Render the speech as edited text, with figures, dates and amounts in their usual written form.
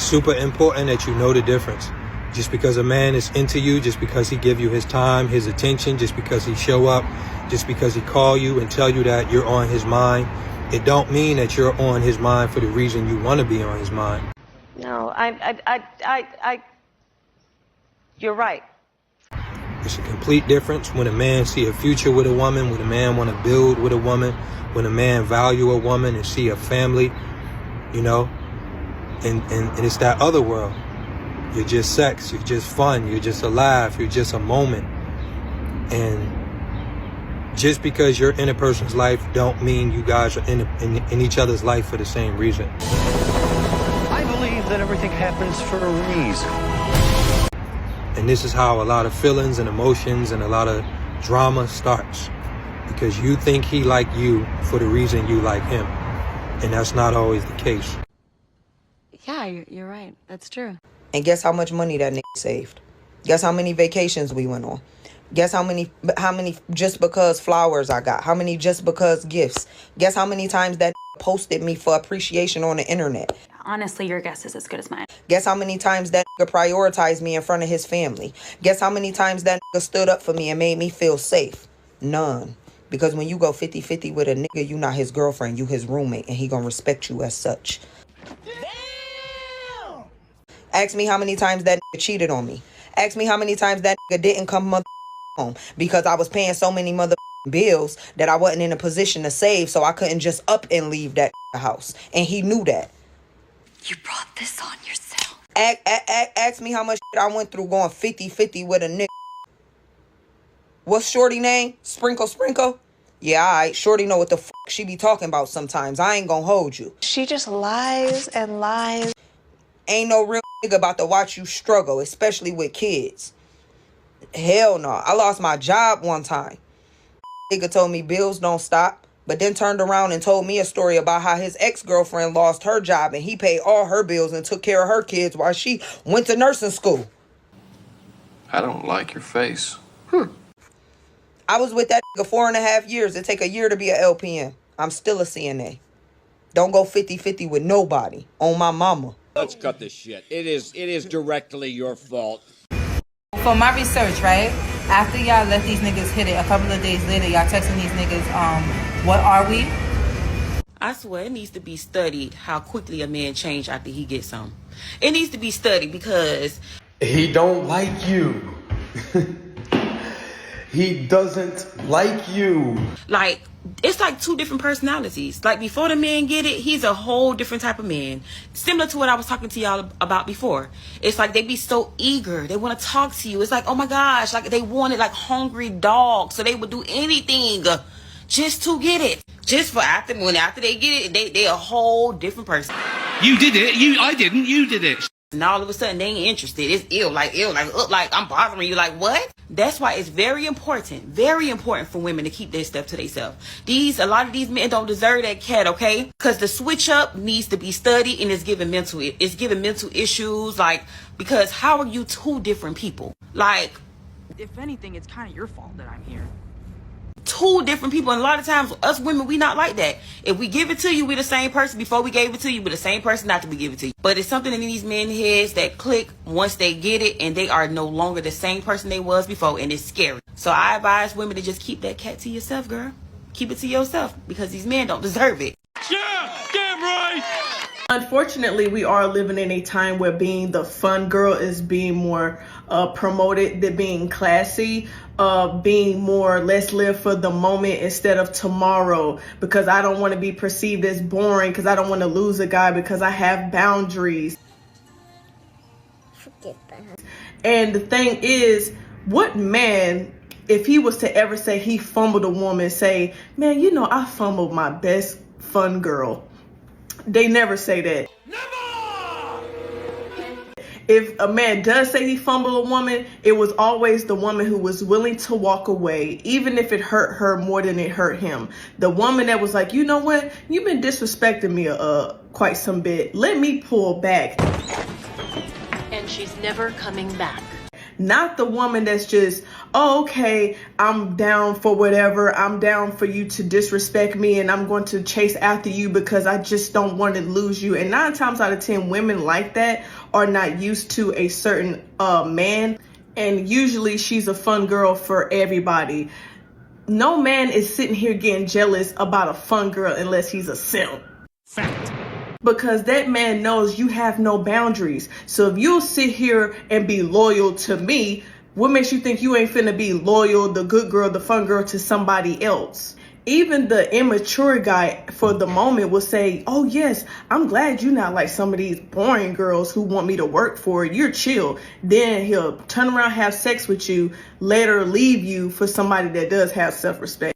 super important that you know the difference. Just because a man is into you, just because he give you his time, his attention, just because he show up, just because he call you and tell you that you're on his mind, it don't mean that you're on his mind for the reason you want to be on his mind. No, you're right. It's a complete difference when a man see a future with a woman, when a man want to build with a woman, when a man value a woman and see a family, you know, and it's that other world. You're just sex, you're just fun, you're just alive, you're just a moment. And just because you're in a person's life don't mean you guys are in each other's life for the same reason. I believe that everything happens for a reason. And this is how a lot of feelings and emotions and a lot of drama starts. Because you think he like you for the reason you like him. And that's not always the case. Yeah, you're right. That's true. And guess how much money that nigga saved? Guess how many vacations we went on? Guess how many just because flowers I got? How many just because gifts? Guess how many times that posted me for appreciation on the internet? Honestly, your guess is as good as mine. Guess how many times that nigga prioritized me in front of his family? Guess how many times that nigga stood up for me and made me feel safe? None. Because when you go 50-50 with a nigga, you not his girlfriend, you his roommate, and he gonna respect you as such. Ask me how many times that nigga cheated on me. Ask me how many times that nigga didn't come home because I was paying so many bills that I wasn't in a position to save, so I couldn't just up and leave that house. And he knew that. You brought this on yourself. Ask me how much shit I went through going 50-50 with a nigga. What's Shorty name? Sprinkle? Yeah, alright. Shorty know what the fuck she be talking about sometimes. I ain't gonna hold you. She just lies and lies. Ain't no real nigga about to watch you struggle, especially with kids. Hell no. I lost my job one time. Nigga told me bills don't stop, but then turned around and told me a story about how his ex-girlfriend lost her job and he paid all her bills and took care of her kids while she went to nursing school. I don't like your face. I was with that nigga 4.5 years. It take a year to be a LPN. I'm still a CNA. Don't go 50-50 with nobody. On my mama. Let's cut this shit. It is directly your fault. For my research, right? After y'all let these niggas hit it, a couple of days later, y'all texting these niggas, what are we? I swear it needs to be studied how quickly a man change after he gets some. It needs to be studied because he don't like you. He doesn't like you. Like, it's like two different personalities. Like, before the man get it, he's a whole different type of man. Similar to what I was talking to y'all about before. It's like they be so eager. They want to talk to you. It's like, oh my gosh, like they want it like hungry dogs. So they would do anything just to get it. Just for after they get it, they a whole different person. You did it. I didn't. You did it. And all of a sudden they ain't interested. It's ill, like I'm bothering you. Like, what? That's why it's very important for women to keep their stuff to themselves. A lot of these men don't deserve that cat, okay? Because the switch up needs to be studied and it's giving mental issues. Like, because how are you two different people? Like, if anything, it's kind of your fault that I'm here. Two different people, and a lot of times us women, we not like that. If we give it to you, we the same person. Before we gave it to you, we the same person after we give it to you. But it's something in these men's heads that click once they get it, and they are no longer the same person they was before, and it's scary. So I advise women to just keep that cat to yourself, girl. Keep it to yourself, because these men don't deserve it. Yeah, damn right. Unfortunately, we are living in a time where being the fun girl is being more promoted than being classy, being more let's live for the moment instead of tomorrow, because I don't want to be perceived as boring, because I don't want to lose a guy, because I have boundaries. Forget that. And the thing is, what man, if he was to ever say he fumbled a woman, say, man, you know, I fumbled my best fun girl. They never say that. Never! If a man does say he fumbled a woman, it was always the woman who was willing to walk away, even if it hurt her more than it hurt him. The woman that was like, you know what? You've been disrespecting me quite some bit. Let me pull back. And she's never coming back. Not the woman that's just, oh, okay, I'm down for whatever. I'm down for you to disrespect me and I'm going to chase after you because I just don't want to lose you. And 9 times out of 10, women like that are not used to a certain man. And usually she's a fun girl for everybody. No man is sitting here getting jealous about a fun girl unless he's a simp. Fact. Because that man knows you have no boundaries. So if you'll sit here and be loyal to me, what makes you think you ain't finna be loyal, the good girl, the fun girl, to somebody else? Even the immature guy for the moment will say, oh yes, I'm glad you're not like some of these boring girls who want me to work for it. You're chill. Then he'll turn around, have sex with you, later leave you for somebody that does have self-respect.